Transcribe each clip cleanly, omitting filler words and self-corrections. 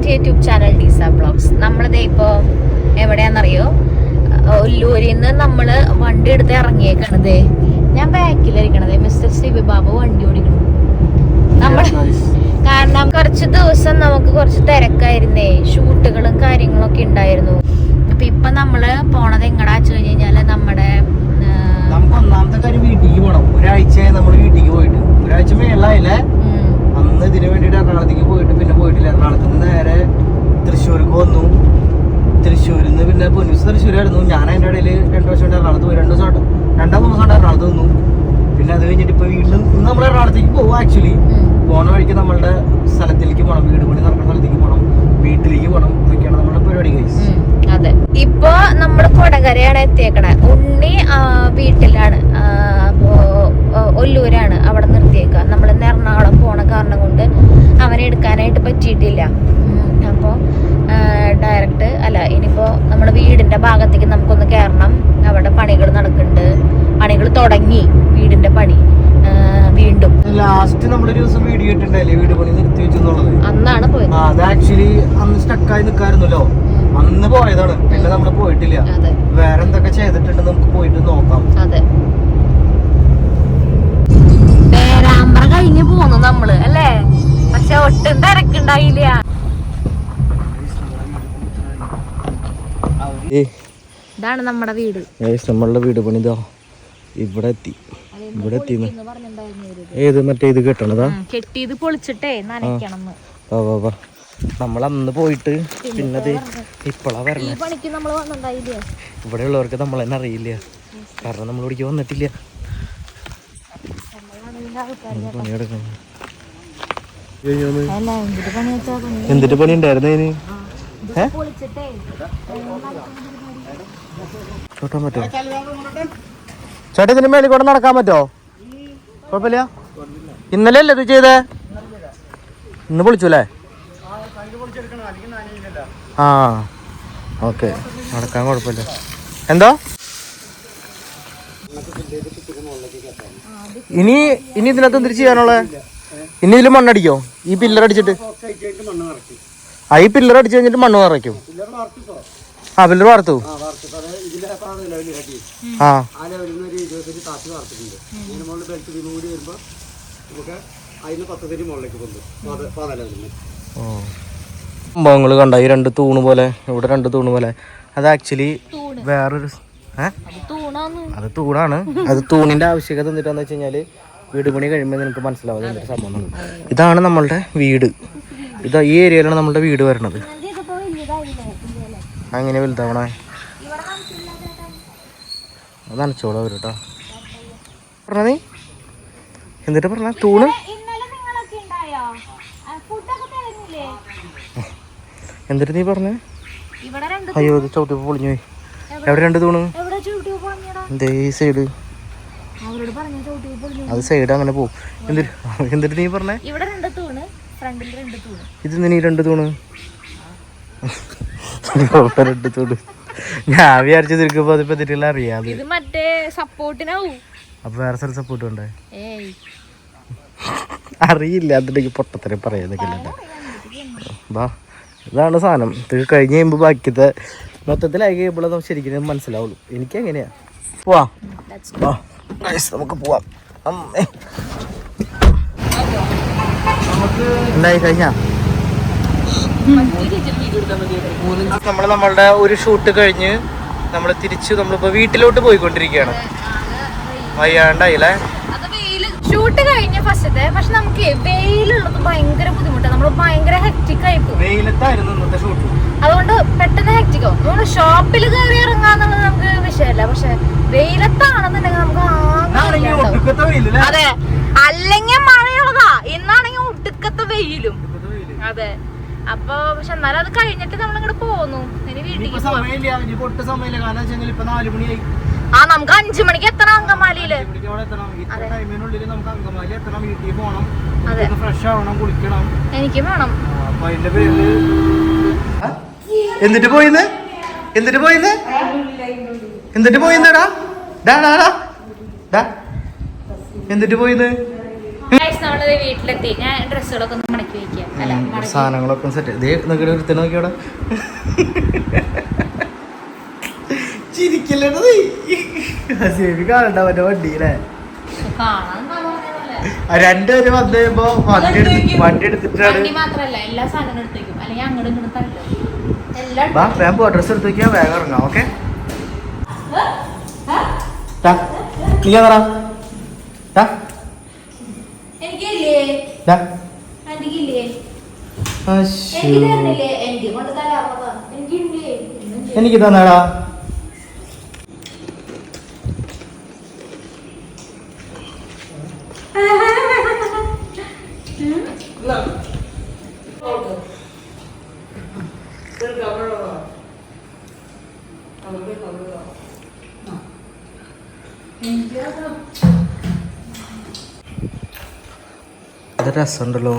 To YouTube channel ഡീസ blogs. നമ്മളിതേ ഇപ്പോൾ എവിടെയാണെന്നറിയോ? ഒല്ലൂരിൽ നിന്ന് നമ്മള് വണ്ടി എടുത്ത് ഇറങ്ങിയേക്കണതേ. ഞാൻ ബാക്കിലിരിക്കണതേ. മിസ്റ്റർ സിബി ബാബു വണ്ടി ഓടിക്കണം. കാരണം കുറച്ച് ദിവസം നമുക്ക് കുറച്ച് തിരക്കായിരുന്നേ, ഷൂട്ടുകളും കാര്യങ്ങളൊക്കെ ഉണ്ടായിരുന്നു. അപ്പൊ ഇപ്പൊ നമ്മള് പോണത് എങ്ങടാച്ചു കഴിഞ്ഞ് കഴിഞ്ഞാല് നമ്മുടെ നമുക്ക് ഒന്നാമത്തെ കാര്യം വീട്ടിലേക്ക് പോകണം. ഒരാഴ്ച നമ്മൾ വീട്ടിലേക്ക് പോയിട്ട്, ഒരാഴ്ച മേളായില്ലേ. അന്ന് ഇതിനു വേണ്ടിട്ട് എറണാകുളത്തേക്ക് പോയിട്ട് പിന്നെ പോയിട്ടില്ല. എറണാകുളത്ത് നിന്ന് നേരെ തൃശ്ശൂർക്ക് വന്നു. തൃശ്ശൂരിൽ നിന്ന് പിന്നെ പൊന്നൂസ് തൃശ്ശൂരായിരുന്നു. ഞാൻ അതിൻ്റെ ഇടയിൽ 2 വർഷം കൊണ്ട് എറണാകുളത്ത് പോയി. 2 ദിവസം 2-3 ദിവസം കൊണ്ട് എറണാകുളത്ത് നിന്നു. പിന്നെ അത് കഴിഞ്ഞിട്ട് ഇപ്പൊ വീട്ടിൽ ഇന്ന് നമ്മൾ എറണാകുളത്തേക്ക് പോകും. ആക്ച്വലി പോണ വഴിക്ക് നമ്മളുടെ സ്ഥലത്തിലേക്ക് പോകണം, വീട് പണി നടക്കുന്ന സ്ഥലത്തേക്ക് പോകണം, വീട്ടിലേക്ക് പോകണം. ഇതൊക്കെയാണ് നമ്മുടെ പരിപാടി. അതെ, ഇപ്പൊ നമ്മള് കൊടകരയാണ് എത്തിയേക്കണേ. ഉണ്ണി വീട്ടിലാണ്, അപ്പോ ഒല്ലൂരാണ് അവിടെ നിർത്തിയേക്ക. നമ്മളിന്ന് എറണാകുളം പോണ കാരണം കൊണ്ട് അവനെ എടുക്കാനായിട്ട് പറ്റിയിട്ടില്ല. അപ്പോ ഡയറക്റ്റ് അല്ല, ഇനിയിപ്പോ നമ്മുടെ വീടിന്റെ ഭാഗത്തേക്ക് നമുക്കൊന്ന് കയറണം. അവിടെ പണികൾ നടക്കുന്നുണ്ട്, പണികൾ തുടങ്ങി, വീടിന്റെ പണി വീണ്ടും. ലാസ്റ്റ് നമ്മളൊരു ദിവസം വീഡിയോ ഇട്ടുണ്ടായില്ലേ, വീട് പണി നിർത്തി വെച്ചെന്നുള്ളത്. അന്നാണ് പോയത്. അത് ആക്ച്വലി അന്ന് സ്റ്റക്കായി നിൽക്കാറുന്നല്ലോ, അന്ന് പോയതാണ്. പിന്നെ നമ്മള് പോയിട്ടില്ല. വേറെ എന്തൊക്കെ ചെയ്തിട്ടുണ്ട് നമുക്ക് പോയിട്ട് നോക്കാം. അതെ, പേരാമ്പ്ര കഴിഞ്ഞ് പോന്നു നമ്മള് അല്ലേ, പക്ഷെ ഒട്ടും തിരക്കുണ്ടായില്ല. ഇതാണ് നമ്മുടെ വീട്. നമ്മളുടെ വീട് പണിതാ ഇവിടെ എത്തി. ഇവിടെ എത്തി. ഏത് മറ്റേ ഇത് കെട്ടണതാ? കെട്ടിയത് പൊളിച്ചിട്ടേ നനയ്ക്കണം. നമ്മൾ അന്ന് പോയിട്ട് പിന്നെ ഇപ്പളാ വരണേ. ഇവിടെ ഉള്ളവർക്ക് നമ്മൾ തന്നെ അറിയില്ല, കാരണം നമ്മൾ ഇവിടേക്ക് വന്നിട്ടില്ല. എന്തിട്ട് പണി ഉണ്ടായിരുന്നു അതിന്? ചോട്ടാൻ പറ്റോ? ചേട്ടാ ഇതിന് മേളിൽ കൂടെ നടക്കാൻ പറ്റോ? കുഴപ്പമില്ല. ഇന്നലെ അല്ലേ ഇത് ചെയ്തേ? ഇന്ന് പൊളിച്ചു അല്ലേ? ആ ഓക്കെ, നടക്കാൻ കുഴപ്പമില്ല. എന്തോ ഇനി ഇതിനകത്ത് എന്തിരി ചെയ്യാനുള്ളത്? ഇനി ഇതിൽ മണ്ണടിക്കോ? ഈ പില്ലർ അടിച്ചിട്ട് ഈ പില്ലർ അടിച്ചു കഴിഞ്ഞിട്ട് മണ്ണ് നിറയ്ക്കും. പില്ലർ വാർത്തു. സംഭവങ്ങള് കണ്ട ഈ 2 തൂണ് പോലെ, ഇവിടെ 2 തൂണ് പോലെ. അത് ആക്ച്വലി വേറൊരു അത് തൂണാണ്. അത് തൂണിന്റെ ആവശ്യകത എന്നിട്ടാന്ന് വെച്ച് കഴിഞ്ഞാല് വീട് പണി കഴിയുമ്പോൾ നിനക്ക് മനസ്സിലാവും എന്തൊരു സംഭവം. ഇതാണ് നമ്മളുടെ വീട്. ഇതാ ഈ ഏരിയയിലാണ് നമ്മളുടെ വീട് വരണത്. അങ്ങനെ വലുതാവണേ അത് നനച്ചോളൂ അവര് കേട്ടോ. പറഞ്ഞ നീ എന്നിട്ട് പറഞ്ഞ തൂണ് എന്നിട്ട് നീ പറഞ്ഞേ? അയ്യോ ഇത് ചവിട്ടി പൊളിഞ്ഞു പോയി. എവിടെ 2 തൂണ്? എന്തേ ഈ സൈഡ്? അത് സൈഡ് അങ്ങനെ പോവും. എന്നിട്ട് നീ പറഞ്ഞേ ഇത് നീ 2 തൂണ്? 2 തൂണ് ഞാൻ വിചാരിച്ചു തിരിക്കുമ്പോ അതിപ്പോ തെറ്റില്ല അറിയാതെ. അപ്പൊ വേറെ സ്ഥലം സപ്പോർട്ട് ഉണ്ടേ? അറിയില്ല, അതിലേക്ക് പൊട്ടത്തരം പറയാന്നൊക്കെ. ബാ ഇതാണ് സാധനം. ഇത് കഴിഞ്ഞ് കഴിയുമ്പോ ബാക്കിത്തെ മൊത്തത്തിലായി കഴിയുമ്പോൾ ശരിക്കും മനസ്സിലാവുള്ളൂ. എനിക്ക് എങ്ങനെയാ പോവാ. നമുക്ക് പോവാം. എന്തായി കഴിഞ്ഞ നമ്മളുടെ ഒരു ഷൂട്ട് കഴിഞ്ഞ് നമ്മൾ തിരിച്ചു നമ്മളിപ്പോ വീട്ടിലോട്ട് പോയിക്കൊണ്ടിരിക്കുകയാണ്. വയ്യാണ്ടായില്ലേ? ഷൂട്ട് കഴിഞ്ഞ ഫസ്റ്റത്തെ, പക്ഷെ നമുക്ക് വെയിലുള്ളത് ഭയങ്കര ബുദ്ധിമുട്ടാണ്. നമ്മൾ ഭയങ്കര ഹെക്റ്റിക് ആയി പോകും. വെയിലത്തായിരുന്നു ഇന്നത്തെ ഷൂട്ട്. അതുകൊണ്ട് പെട്ടെന്ന് ഹെക്റ്റിക്കോ. നമ്മള് ഷോപ്പിൽ കയറി ഇറങ്ങാന്നുള്ളത് നമുക്ക് വിഷയമല്ല, പക്ഷെ വെയിലത്താണെന്നുണ്ടെങ്കിൽ നമുക്ക് അതെ, അല്ലെങ്കിൽ മഴയുള്ളതാ. ഇന്നാണെങ്കിൽ ഒടുക്കത്തെ വെയിലും. അതെ, അപ്പൊ പക്ഷെ എന്നാലും അത് കഴിഞ്ഞിട്ട് നമ്മളിങ്ങോട്ട് പോന്നു. ഇനി വീട്ടിലേക്ക് നമുക്ക് 5 മണിക്ക് എത്തണം അങ്കമാലിയില്. എനിക്ക് വേണം. എന്നിട്ട് പോയിന്ന് എന്നിട്ട് പോയിന്നടാ എന്നിട്ട് പോയിന്ന് നമ്മള് വീട്ടിലെത്തി. ഞാൻ ഡ്രസ്സുകളൊക്കെ ഒന്ന് മടക്കി വെക്കാം. അല്ല, സാധനങ്ങളൊക്കെ സെറ്റ് എടുത്ത് നോക്കിയോടെ ചിരിക്കല്ലേ കാണണ്ട മറ്റേ വണ്ടിയിലെ രണ്ടുപേര് വന്നു കഴിയുമ്പോ വണ്ടി എടുത്തിട്ടാണ്. മാത്രല്ല എല്ലാ സാധനങ്ങളും എടുത്തേക്കും, അല്ലെങ്കിൽ അങ്ങോട്ടും ഇങ്ങോട്ടും തല്ലോ. വേഗം പോ, ഡ്രസ് എടുത്ത് വെക്കാം, വേഗം ഇറങ്ങാം. ഓക്കെ എനിക്ക് തന്നാടാ. അത് രസമുണ്ടല്ലോ.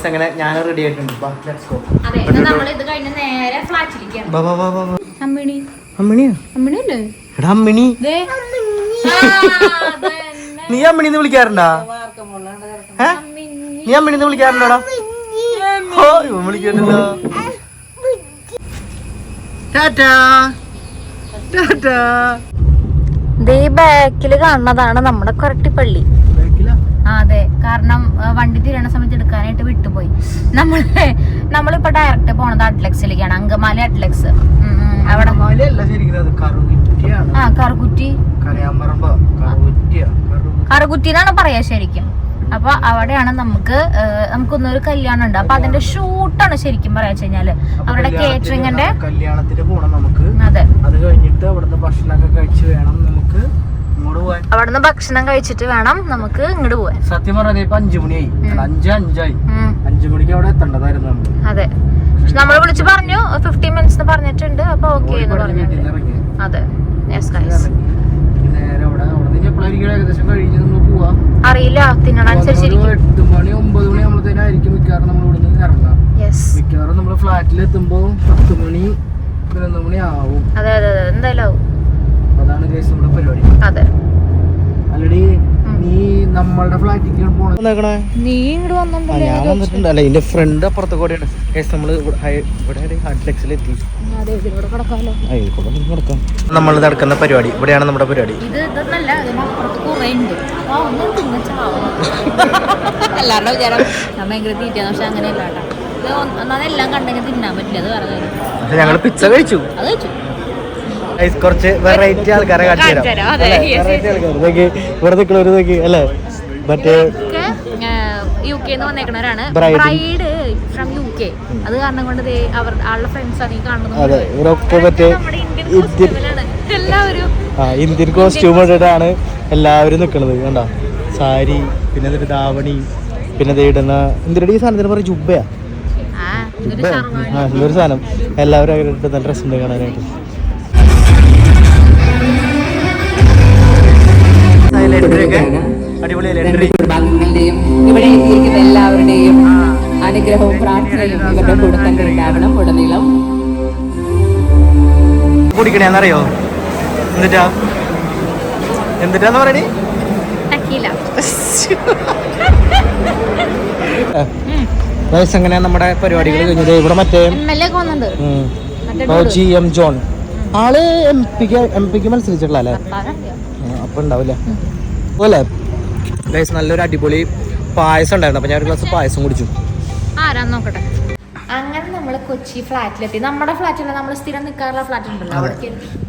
അങ്ങനെ ഞാൻ റെഡി ആയിട്ടുണ്ട്. നീ അമ്മിണിന്ന് വിളിക്കാറുണ്ടാ? നീ അമ്മിണിന്ന് വിളിക്കാറുണ്ടോടാ? വിളിക്കണ്ടല്ലോ. ബാക്കില് കാണുന്നതാണ് നമ്മുടെ കൊരട്ടിപ്പള്ളി. അതെ, കാരണം വണ്ടി തിരണ സമയത്ത് എടുക്കാനായിട്ട് വിട്ടുപോയി. നമ്മളിപ്പോ ഡയറക്റ്റ് പോണത് അഡ്ലക്സിലേക്കാണ്. അങ്കമാലി അഡ്ലക്സ്. അവിടെ കറുകുറ്റി എന്നാണ് പറയാ ശരിക്കും. അപ്പൊ അവിടെയാണ് നമുക്കൊന്നൊരു കല്യാണം ഉണ്ട്. അപ്പൊ അതിന്റെ ഷൂട്ടാണ് ശരിക്കും പറയാ കഴിഞ്ഞാല് അവരുടെ കേറ്ററിംഗിന്റെ കല്യാണത്തിന് പോണം നമുക്ക്. അതെ, അത് കഴിഞ്ഞിട്ട് അവിടുന്ന് ഭക്ഷണമൊക്കെ കഴിച്ച് വേണം നമുക്ക് ഇങ്ങോട്ട് പോവാൻ. അവിടുന്ന് ഭക്ഷണം കഴിച്ചിട്ട് വേണം നമുക്ക് ഇങ്ങോട്ട് പോവാൻ. സത്യം പറഞ്ഞാൽ ഇപ്പൊ 5 മണിയായി, 5:05. 5 മണിക്ക് അവിടെ എത്തേണ്ടതായിരുന്നു നമ്മൾ. അതെ, നമ്മൾ വിളിച്ച് പറഞ്ഞു 15 മിനിറ്റ്സ് പറഞ്ഞിട്ടുണ്ട്. അപ്പൊ ഓക്കെ എന്ന് പറഞ്ഞു. അതെ, ഏകദേശം കഴിഞ്ഞ് നമ്മൾ പോവാ. അറിയില്ല, തിന്നണനുസരിച്ചിരിക്കും. 8 മണി 9 മണി ആകുമ്പോഴത്തേനായിരിക്കും മിക്കവാറും നമ്മൾ ഇവിടുന്ന് ഇറങ്ങാം. മിക്കവാറും നമ്മൾ ഫ്ലാറ്റിൽ എത്തുമ്പോ 10 മണി 11 മണി ആവും. അതെ അതെ അതെ, എന്തായാലും ആവും. അതാണ് കേസ് നമ്മുടെ പരിപാടി. അതെ, അല്ലടി നീ നമ്മളുടെ ഫ്ലാറ്റിലേക്ക് പോണേ. നീ ഇങ്ങോട്ട് വന്നിട്ടുണ്ടല്ലേ? ഞാൻ വന്നിട്ടുണ്ട്. അല്ല, എന്റെ ഫ്രണ്ട് അപ്പുറത്തെ കൂടെയാണ്. നമ്മള് നമ്മൾ നടക്കുന്ന പരിപാടി ഇവിടെയാണ്. നമ്മുടെ പരിപാടി എല്ലാവരുടെ വിചാരം ഭയങ്കര തീറ്റാന്ന്. പക്ഷെ അങ്ങനെയല്ല കേട്ടോ. എല്ലാം കണ്ടെങ്കിൽ തിന്നാൻ പറ്റില്ല. അത് വേറെ കാര്യം. ഞങ്ങള് പിസ്സ കഴിച്ചു. അത് കഴിച്ചു. കുറച്ച് വെറൈറ്റി ആൾക്കാരെ കാണിച്ചു തരാം. ഇവിടെ നിൽക്കണവര് നോക്കി അല്ലേ? മറ്റേ UK വന്നേക്കണവരാണ്. Bride from UK. അത് കാരണം കൊണ്ട് ആളുടെ ഫ്രണ്ട്സ് ആണ് ഈ കാണുന്നത്. എല്ലാവരും ഇന്ത്യൻ കോസ്റ്റ്യൂം ഇട്ടിട്ടാണ് എല്ലാവരും നിൽക്കുന്നത്. കണ്ടോ? സാരി, പിന്നെ എന്നിട്ട് ദാവണി, പിന്നെ ഇടുന്ന എന്തിനാ ഈ സാധനത്തിന് പറയും? ജുബയാ, ഒരു സാധനം. എല്ലാവരും ഇട്ട് നല്ല ഡ്രസ് ഉണ്ട് കാണാനായിട്ട്. കുടുംബാംഗങ്ങളുടെയും ഇവിടെ എത്തിയിരിക്കുന്ന എല്ലാവരുടെയും അനുഗ്രഹവും പ്രാർത്ഥനയും ഇവരുടെ കൂടെ തന്നെ ഉണ്ടാവണം ഉടനീളം. കുടിക്കണേന്നറിയോ? എന്നിട്ടാന്ന് പറയണേ? അങ്ങനെ നമ്മുടെ പരിപാടികൾ കഴിഞ്ഞത്. ഇവിടെ മറ്റേ GM ജോൺ ആള് എം പിക്ക് മത്സരിച്ചിട്ടുള്ള അല്ലേ? അപ്പൊ ഉണ്ടാവില്ല പോലെ. നല്ലൊരു അടിപൊളി പായസം ഉണ്ടായിരുന്നു. അപ്പൊ ഞാൻ ഒരു ഗ്ലാസ് പായസം കുടിച്ചു. നോക്കട്ടെ. അങ്ങനെ നമ്മള് കൊച്ചി ഫ്ലാറ്റിലെത്തി. നമ്മുടെ ഫ്ലാറ്റില്ല, നമ്മൾ സ്ഥിരം നിൽക്കാറുള്ള ഫ്ലാറ്റ് ഉണ്ടല്ലോ,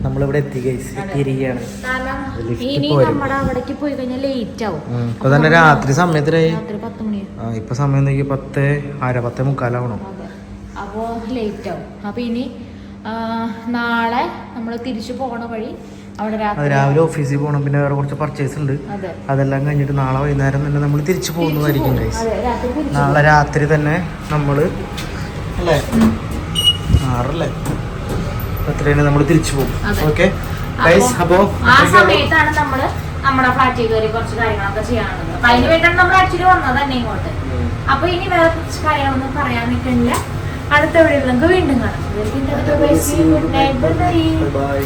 നമ്മളിവിടെ എത്തിയിരിക്കുകയാണ്. കാരണം ഇനി നമ്മുടെ അവിടേക്ക് പോയി കഴിഞ്ഞാൽ ലേറ്റ് ആവും. ഇപ്പൊ തന്നെ രാത്രി സമയത്തിനായി. 10 മണിയാവും. ഇപ്പൊ സമയം 10:30 അപ്പോ ലേറ്റ് ആവും. അപ്പൊ ഇനി നാളെ നമ്മൾ തിരിച്ചു പോകണ വഴി അവിടെ രാവിലെ ഓഫീസിൽ പോകണം. പിന്നെ വേറെ കുറച്ച് പർച്ചേസ് ഉണ്ട്. അതെല്ലാം കഴിഞ്ഞിട്ട് നാളെ വൈകുന്നേരം തന്നെ നമ്മൾ തിരിച്ചു പോകുന്നതായിരിക്കും. നാളെ രാത്രി തന്നെ നമ്മള് അല്ലേ 6 എത്രയാണ് നമ്മൾ തിരിച്ചു പോകും. ഓക്കെ, ആ സമയത്താണ് നമ്മള് നമ്മുടെ ഫ്ലാറ്റിൽ കയറി കുറച്ച് കാര്യങ്ങളൊക്കെ ചെയ്യാനുള്ളത്. അപ്പൊ അതിന് വേണ്ടിയാണ് നമ്മൾ ആക്ച്വലി വന്നത് തന്നെ ഇങ്ങോട്ട്. അപ്പൊ ഇനി വേറെ കുറച്ച് കാര്യങ്ങളൊന്നും പറയാൻ നിൽക്കുന്നില്ല. അടുത്ത വീഡിയോയിൽ നമുക്ക് വീണ്ടും കാണാം. Good night, by.